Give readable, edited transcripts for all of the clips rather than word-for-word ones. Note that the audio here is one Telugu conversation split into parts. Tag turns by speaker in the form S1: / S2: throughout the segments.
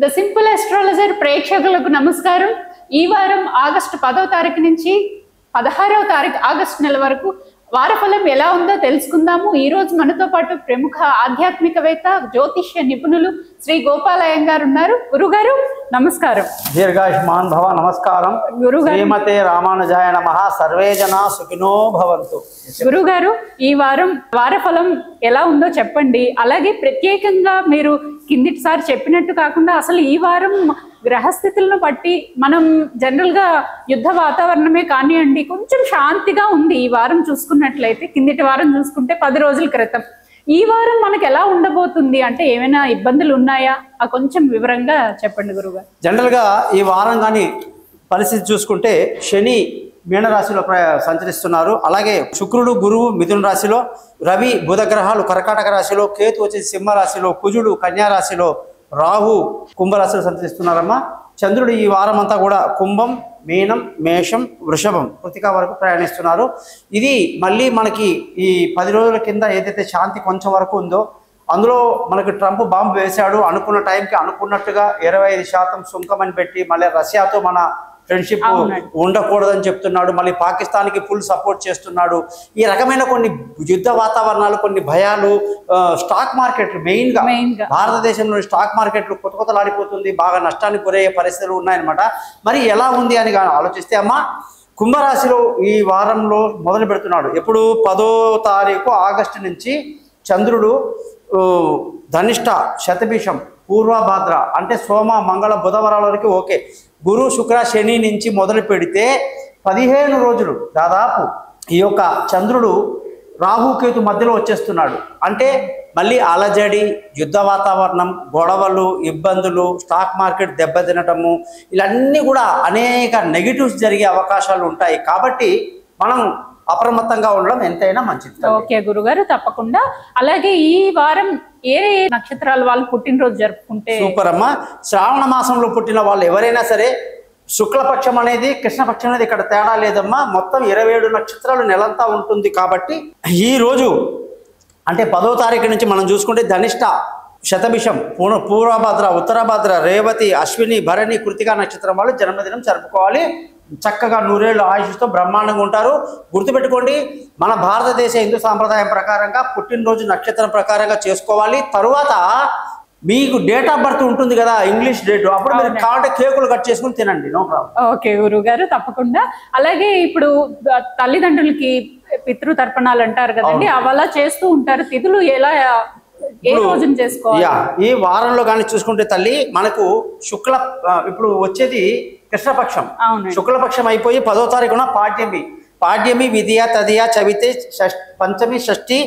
S1: ద సింపుల్ అస్ట్రాలజర్ ప్రేక్షకులకు నమస్కారం. ఈ వారం ఆగస్టు 10వ తారీఖు నుంచి 16వ తారీఖు ఆగస్టు నెల వరకు వారఫలం ఎలా ఉందో తెలుసుకుందాము. ఈ రోజు మనతో పాటు ప్రముఖ ఆధ్యాత్మికవేత్త జ్యోతిష్య నిపుణులు శ్రీ గోపాల్ అయ్యంగారు ఉన్నారు. గురుగారు నమస్కారం.
S2: దీర్ఘాయుష్మాన్ భవ. నమస్కారం. శ్రీమతే రామానుజాయ నమః. సర్వే జనా సుఖినో భవంతు.
S1: గురుగారు, ఈ వారం వారఫలం ఎలా ఉందో చెప్పండి. అలాగే ప్రత్యేకంగా మీరు కిందిటిసారి చెప్పినట్టు కాకుండా అసలు ఈ వారం గ్రహస్థితులను బట్టి మనం జనరల్ గా యుద్ధ వాతావరణమే కానివ్వండి, కొంచెం శాంతిగా ఉంది ఈ వారం చూసుకున్నట్లయితే. కిందిటి వారం చూసుకుంటే 10 రోజుల క్రితం, ఈ వారం మనకు ఎలా ఉండబోతుంది అంటే ఏమైనా ఇబ్బందులు ఉన్నాయా? కొంచెం వివరంగా చెప్పండి గురుగారు.
S2: జనరల్ గా ఈ వారం కానీ పరిస్థితి చూసుకుంటే శని మీనరాశిలో సంచరిస్తున్నారు. అలాగే శుక్రుడు గురువు మిథున రాశిలో, రవి బుధ గ్రహాలు కర్కాటక రాశిలో, కేతు వచ్చేసి సింహ రాశిలో, కుజుడు కన్యా రాశిలో, రాహు కుంభరాశిలో సంచరిస్తున్నారమ్మా. చంద్రుడు ఈ వారం అంతా కూడా కుంభం, మీనం, మేషం, వృషభం, కృతిక వరకు ప్రయాణిస్తున్నారు. ఇది మళ్ళీ మనకి ఈ 10 రోజుల కింద ఏదైతే శాంతి కొంచెం వరకు ఉందో అందులో మనకి ట్రంప్ బాంబు వేశాడు. అనుకున్న టైంకి అనుకున్నట్టుగా 25% సుంకం అని పెట్టి మళ్ళీ రష్యాతో మన ఫ్రెండ్షిప్ ఉండకూడదని చెప్తున్నాడు. మళ్ళీ పాకిస్తాన్కి ఫుల్ సపోర్ట్ చేస్తున్నాడు. ఈ రకమైన కొన్ని యుద్ధ వాతావరణాలు, కొన్ని భయాలు, స్టాక్ మార్కెట్లు మెయిన్గా భారతదేశంలో స్టాక్ మార్కెట్లు కొత్తలాడిపోతుంది, బాగా నష్టానికి గురయ్యే పరిస్థితులు ఉన్నాయన్నమాట. మరి ఎలా ఉంది అని ఆలోచిస్తే అమ్మ, కుంభరాశిలో ఈ వారంలో మొదలు పెడుతున్నాడు. ఎప్పుడు 10వ తారీఖు ఆగస్టు నుంచి చంద్రుడు ధనిష్ట, శతభిషం, పూర్వభాద్ర అంటే సోమ మంగళ బుధవారాల వరకు ఓకే. గురు శుక్ర శని నుంచి మొదలు పెడితే 15 రోజులు దాదాపు ఈ యొక్క చంద్రుడు రాహుకేతు మధ్యలో వచ్చేస్తున్నాడు. అంటే మళ్ళీ అలజడి, యుద్ధ వాతావరణం, గొడవలు, ఇబ్బందులు, స్టాక్ మార్కెట్ దెబ్బతినటము, ఇవన్నీ కూడా అనేక నెగిటివ్స్ జరిగే అవకాశాలు ఉంటాయి. కాబట్టి మనం అప్రమత్తంగా ఉండడం ఎంతైనా మంచిది.
S1: ఓకే గురుగారు, తప్పకుండా. అలాగే ఈ వారం ఏ నక్షత్రాల వాళ్ళు పుట్టినరోజు జరుపుకుంటే
S2: సూపర్ అమ్మా. శ్రావణ మాసంలో పుట్టిన వాళ్ళు ఎవరైనా సరే, శుక్లపక్షం అనేది కృష్ణపక్షం అనేది ఇక్కడ తేడా లేదమ్మా. మొత్తం 27 నక్షత్రాలు నెలంతా ఉంటుంది. కాబట్టి ఈ రోజు అంటే 10వ తారీఖు నుంచి మనం చూసుకుంటే ధనిష్ట, శతభిషం, పూర్వభద్ర, ఉత్తరభద్ర, రేవతి, అశ్విని, భరణి, కృతికా నక్షత్రం వాళ్ళు జన్మదినం జరుపుకోవాలి. చక్కగా 100 ఏళ్ళు ఆయుష్తో బ్రహ్మాండంగా ఉంటారు. గుర్తుపెట్టుకోండి, మన భారతదేశ హిందూ సాంప్రదాయం ప్రకారంగా పుట్టినరోజు నక్షత్రం ప్రకారంగా చేసుకోవాలి. తరువాత మీకు డేట్ ఆఫ్ బర్త్ ఉంటుంది కదా, ఇంగ్లీష్ డేట్, అప్పుడు మీరు కావాలంటే కేకులు కట్ చేసుకుని తినండి, నో ప్రాబ్లం.
S1: ఓకే గురుగారు, తప్పకుండా. అలాగే ఇప్పుడు తల్లిదండ్రులకి పితృతర్పణాలు అంటారు కదండి, అలా చేస్తూ ఉంటారు. తిథులు ఎలా ఏ రోజున చేసుకోవాలి?
S2: ఈ వారంలో కానీ చూసుకుంటే తల్లి మనకు ఇప్పుడు వచ్చేది కృష్ణపక్షం. శుక్లపక్షం అయిపోయి 10వ తారీఖున పాడ్యమి, విధియ, తదియ, చవితి, పంచమి, షష్ఠి,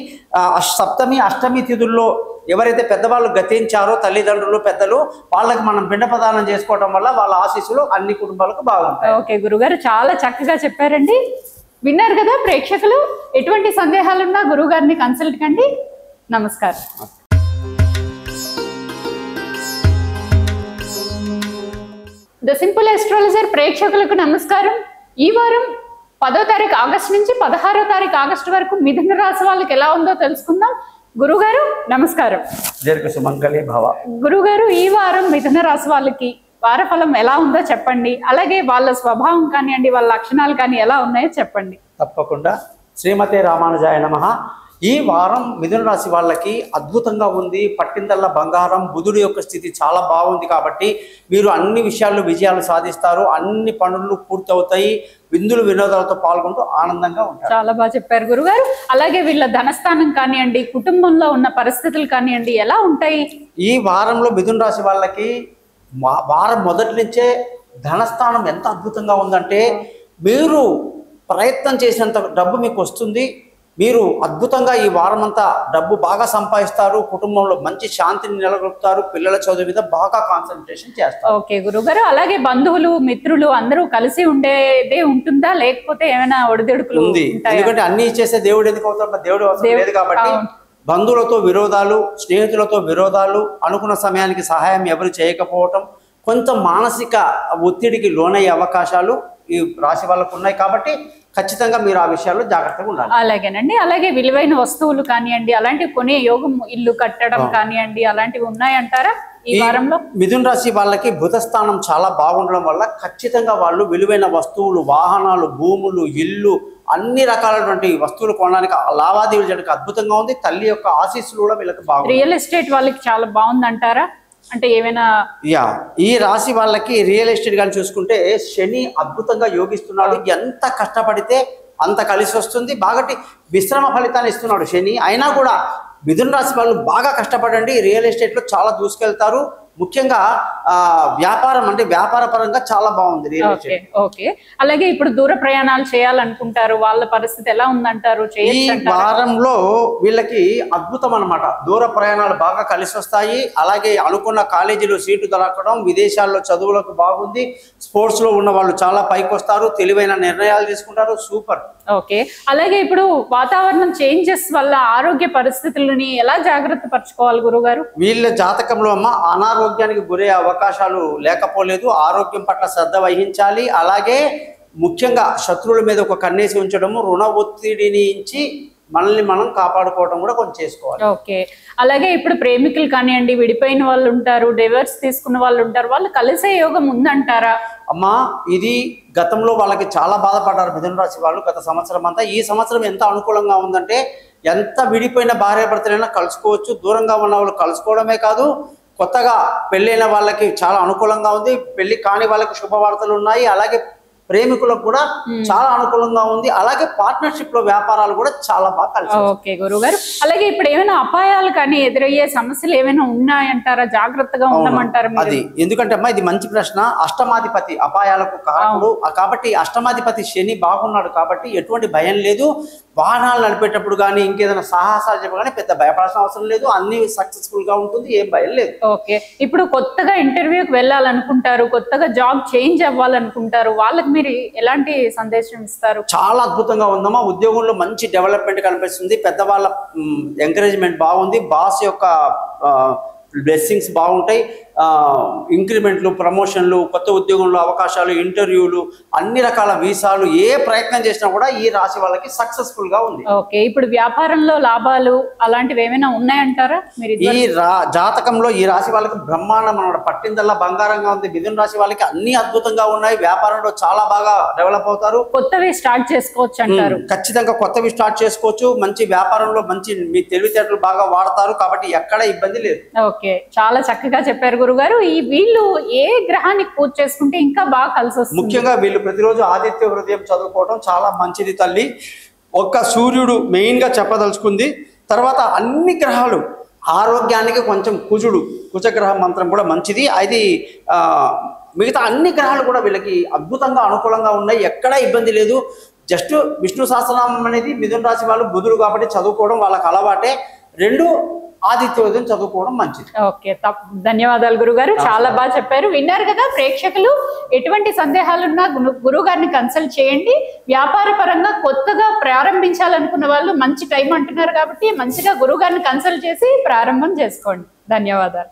S2: సప్తమి, అష్టమి తిథుల్లో ఎవరైతే పెద్దవాళ్ళు గతించారో తల్లిదండ్రులు పెద్దలు, వాళ్ళకి మనం పిండ ప్రదానం చేసుకోవడం వల్ల వాళ్ళ ఆశీస్సులు అన్ని కుటుంబాలకు బాగుంటాయి.
S1: ఓకే గురుగారు, చాలా చక్కగా చెప్పారండి. విన్నారు కదా ప్రేక్షకులు. ఎటువంటి సందేహాలున్నా గురువు గారిని కన్సల్ట్ కండి. నమస్కారం. ద సింపుల్ అస్ట్రాలజర్ ప్రేక్షకులకు నమస్కారం. ఈ వారం 10వ తారీఖు ఆగస్టు నుంచి 16వ తారీఖు ఆగస్టు వరకు మిథున రాశి వాళ్ళకి ఎలా ఉందో తెలుసుకుందాం. గురుగారు నమస్కారం.
S2: దీర్ఘసుమంగళి భవ.
S1: గురుగారు, ఈ వారం మిథున రాశి వాళ్ళకి వారఫలం ఎలా ఉందో చెప్పండి. అలాగే వాళ్ళ స్వభావం కానివ్వండి, వాళ్ళ లక్షణాలు కానీ ఎలా ఉన్నాయో చెప్పండి.
S2: తప్పకుండా. శ్రీమతే రామానుజాయ నమః. ఈ వారం మిథున రాశి వాళ్ళకి అద్భుతంగా ఉంది. పట్టిందల్లా బంగారం. బుధుడి యొక్క స్థితి చాలా బాగుంది. కాబట్టి మీరు అన్ని విషయాల్లో విజయాలు సాధిస్తారు. అన్ని పనులు పూర్తవుతాయి. విందులు వినోదాలతో పాల్గొంటూ ఆనందంగా ఉంటారు.
S1: చాలా బాగా చెప్పారు గురుగారు. అలాగే వీళ్ళ ధనస్థానం కానివ్వండి, కుటుంబంలో ఉన్న పరిస్థితులు కానివ్వండి ఎలా ఉంటాయి?
S2: ఈ వారంలో మిథున రాశి వాళ్ళకి వారం మొదటి నుంచే ధనస్థానం ఎంత అద్భుతంగా ఉందంటే, మీరు ప్రయత్నం చేసినంత డబ్బు మీకు వస్తుంది. మీరు అద్భుతంగా ఈ వారం అంతా డబ్బు బాగా సంపాదిస్తారు. కుటుంబంలో మంచి శాంతిని నెలకొల్పుతారు. పిల్లల చదువు మీద బాగా కాన్సన్ట్రేషన్ చేస్తారు.
S1: ఓకే గురుగారు, అలాగే బంధువులు మిత్రులు అందరూ కలిసి ఉండేదే ఉంటుందా, లేకపోతే ఏమైనా ఒడిదుడుకులు
S2: ఉంది? ఎందుకంటే అన్ని చేసే దేవుడు ఎందుకు అవుతాడు? దేవుడు అవసరం లేదు. కాబట్టి బంధువులతో విరోధాలు, స్నేహితులతో విరోధాలు, అనుకున్న సమయానికి సహాయం ఎవరు చేయకపోవటం, కొంచెం మానసిక ఒత్తిడికి లోనయ్యే అవకాశాలు ఈ రాశి వాళ్ళకు ఉన్నాయి. కాబట్టి ఖచ్చితంగా మీరు ఆ విషయాల్లో జాగ్రత్తగా ఉండాలి.
S1: అలాగేనండి. అలాగే విలువైన వస్తువులు కానివ్వండి, అలాంటివి కొనే యోగం, ఇల్లు కట్టడం కానివ్వండి, అలాంటివి ఉన్నాయంటారా? ఈ వారంలో?
S2: మిథున రాశి వాళ్ళకి బుధ స్థానం చాలా బాగుండడం వల్ల ఖచ్చితంగా వాళ్ళు విలువైన వస్తువులు, వాహనాలు, భూములు, ఇల్లు, అన్ని రకాలైనటువంటి వస్తువులు కొనడానికి లావాదేవీలు చేయడానికి అద్భుతంగా ఉంది. తల్లి యొక్క ఆశీస్సులు కూడా వీళ్ళకి బాగుంది.
S1: రియల్ ఎస్టేట్ వాళ్ళకి చాలా బాగుంది అంటారా? అంటే ఏమైనా
S2: ఈ రాశి వాళ్ళకి రియల్ ఎస్టేట్ కానీ చూసుకుంటే శని అద్భుతంగా యోగిస్తున్నాడు. ఎంత కష్టపడితే అంత కలిసి వస్తుంది. బాగటి విశ్రమ ఫలితాన్ని ఇస్తున్నాడు శని. అయినా కూడా మిథున రాశి వాళ్ళు బాగా కష్టపడండి, రియల్ ఎస్టేట్లో చాలా దూసుకెళ్తారు. ముఖ్యంగా వ్యాపారం అంటే వ్యాపార పరంగా చాలా బాగుంది రియల్ ఎస్టేట్.
S1: ఓకే. అలాగే ఇప్పుడు దూర ప్రయాణాలు చేయాలనుకుంటారు, వాళ్ళ పరిస్థితి ఎలా ఉందంటారు?
S2: ఈ వారంలో వీళ్ళకి అద్భుతం అన్నమాట. దూర ప్రయాణాలు బాగా కలిసి వస్తాయి. అలాగే అనుకున్న కాలేజీలో సీటు దొరకడం, విదేశాల్లో చదువులకు బాగుంది. స్పోర్ట్స్ లో ఉన్న వాళ్ళు చాలా పైకి వస్తారు, తెలివైన నిర్ణయాలు తీసుకుంటారు. సూపర్.
S1: ఓకే. అలాగే ఇప్పుడు వాతావరణం చేంజెస్ వల్ల ఆరోగ్య పరిస్థితులని ఎలా జాగ్రత్త పరచుకోవాలి గురుగారు?
S2: వీళ్ళ జాతకంలో అమ్మ అనారోగ్యానికి గురే అవకాశాలు లేకపోలేదు. ఆరోగ్యం పట్ల శ్రద్ధ వహించాలి. అలాగే ముఖ్యంగా శత్రువుల మీద ఒక కన్నేసి ఉంచడము, రుణ ఒత్తిడిని ఇచ్చి మనల్ని మనం కాపాడుకోవడం కూడా కొంచెం చేసుకోవాలి.
S1: ఓకే. అలాగే ఇప్పుడు ప్రేమికులు కానివ్వండి, విడిపోయిన వాళ్ళు ఉంటారు, డివోర్స్ తీసుకున్న వాళ్ళు ఉంటారు, వాళ్ళు కలిసే యోగం ఉందంటారా?
S2: అమ్మా, ఇది గతంలో వాళ్ళకి చాలా బాధపడ్డారు మిథున రాశి వాళ్ళు గత సంవత్సరం అంతా. ఈ సంవత్సరం ఎంత అనుకూలంగా ఉందంటే ఎంత విడిపోయిన భార్యాభర్తలైనా కలుసుకోవచ్చు. దూరంగా ఉన్న వాళ్ళు కలుసుకోవడమే కాదు, కొత్తగా పెళ్ళైన వాళ్ళకి చాలా అనుకూలంగా ఉంది. పెళ్లి కాని వాళ్ళకి శుభవార్తలు ఉన్నాయి. అలాగే ప్రేమికులకు కూడా చాలా అనుకూలంగా ఉంది. అలాగే పార్ట్నర్షిప్ లో వ్యాపారాలు కూడా చాలా బాగా కలిసి.
S1: ఓకే గురుగారు. అలాగే ఇప్పుడు ఏమైనా అపాయాలు కానీ ఎదురయ్యే సమస్యలు ఏమైనా ఉన్నాయంటారా? జాగ్రత్తగా ఉండమంటారా?
S2: అది ఎందుకంటే అమ్మా ఇది మంచి ప్రశ్న. అష్టమాధిపతి అపాయాలకు కారకుడు కాబట్టి అష్టమాధిపతి శని బాగున్నాడు కాబట్టి ఎటువంటి భయం లేదు. వాహనాలు నడిపేటప్పుడు కానీ ఇంకేదైనా సాహసాలు చెప్ప కానీ పెద్ద భయపడాల్సిన అవసరం లేదు. అన్ని సక్సెస్ఫుల్ గా ఉంటుంది, ఏం భయం లేదు.
S1: ఓకే. ఇప్పుడు కొత్తగా ఇంటర్వ్యూకి వెళ్ళాలనుకుంటారు, కొత్తగా జాబ్ చేంజ్ అవ్వాలనుకుంటారు, వాళ్ళకి మీరు ఎలాంటి సందేశం ఇస్తారు?
S2: చాలా అద్భుతంగా ఉందమ్మా. ఉద్యోగంలో మంచి డెవలప్మెంట్ కనిపిస్తుంది. పెద్దవాళ్ళ ఎంకరేజ్మెంట్ బాగుంది. బాస్ యొక్క బ్లెస్సింగ్స్ బాగుంటాయి. ఇంక్రిమెంట్లు, ప్రమోషన్లు, కొత్త ఉద్యోగంలో అవకాశాలు, ఇంటర్వ్యూలు, అన్ని రకాల వీసాలు, ఏ ప్రయత్నం చేసినా కూడా ఈ రాశి వాళ్ళకి సక్సెస్ఫుల్ గా ఉంది.
S1: ఓకే. ఇప్పుడు వ్యాపారంలో లాభాలు అలాంటివి ఏమైనా ఉన్నాయంటారా?
S2: ఈ జాతకంలో ఈ రాశి వాళ్ళకి బ్రహ్మాండం అన్నమాట. పట్టిందల్లా బంగారంగా ఉంది. మిథున రాశి వాళ్ళకి అన్ని అద్భుతంగా ఉన్నాయి. వ్యాపారంలో చాలా బాగా డెవలప్ అవుతారు.
S1: కొత్తవి స్టార్ట్ చేసుకోవచ్చు అంటారు?
S2: ఖచ్చితంగా కొత్తవి స్టార్ట్ చేసుకోవచ్చు. మంచి వ్యాపారంలో మంచి మీ తెలివితేటలు బాగా వాడతారు కాబట్టి ఎక్కడ ఇబ్బంది లేదు.
S1: ఓకే. చాలా చక్కగా చెప్పారు గురుగారు. ఈ వీళ్ళు ఏ గ్రహానికి పూజ చేసుకుంటే ఇంకా బాగా కలిసి వస్తుంది?
S2: ముఖ్యంగా వీళ్ళు ప్రతిరోజు ఆదిత్య హృదయం చదువుకోవడం చాలా మంచిది తల్లి. ఒక్క సూర్యుడు మెయిన్ గా చెప్పదలుచుకుంది. తర్వాత అన్ని గ్రహాలు ఆరోగ్యానికి కొంచెం కుజగ్రహ మంత్రం కూడా మంచిది. అది మిగతా అన్ని గ్రహాలు కూడా వీళ్ళకి అద్భుతంగా అనుకూలంగా ఉన్నాయి. ఎక్కడా ఇబ్బంది లేదు. జస్ట్ విష్ణు సహస్రనామం అనేది మిథున రాశి వాళ్ళు బుధుడు కాబట్టి చదువుకోవడం వాళ్ళకి అలవాటే. రెండు ఆదిత్యోదయం చదువుకోవడం మంచిది.
S1: ఓకే. ధన్యవాదాలు గురుగారు, చాలా బాగా చెప్పారు. విన్నారు కదా ప్రేక్షకులు. ఎటువంటి సందేహాలున్నా గురువు గారిని కన్సల్ట్ చేయండి. వ్యాపార పరంగా కొత్తగా ప్రారంభించాలనుకున్న వాళ్ళు మంచి టైం అంటున్నారు కాబట్టి మంచిగా గురువు గారిని కన్సల్ట్ చేసి ప్రారంభం చేసుకోండి. ధన్యవాదాలు.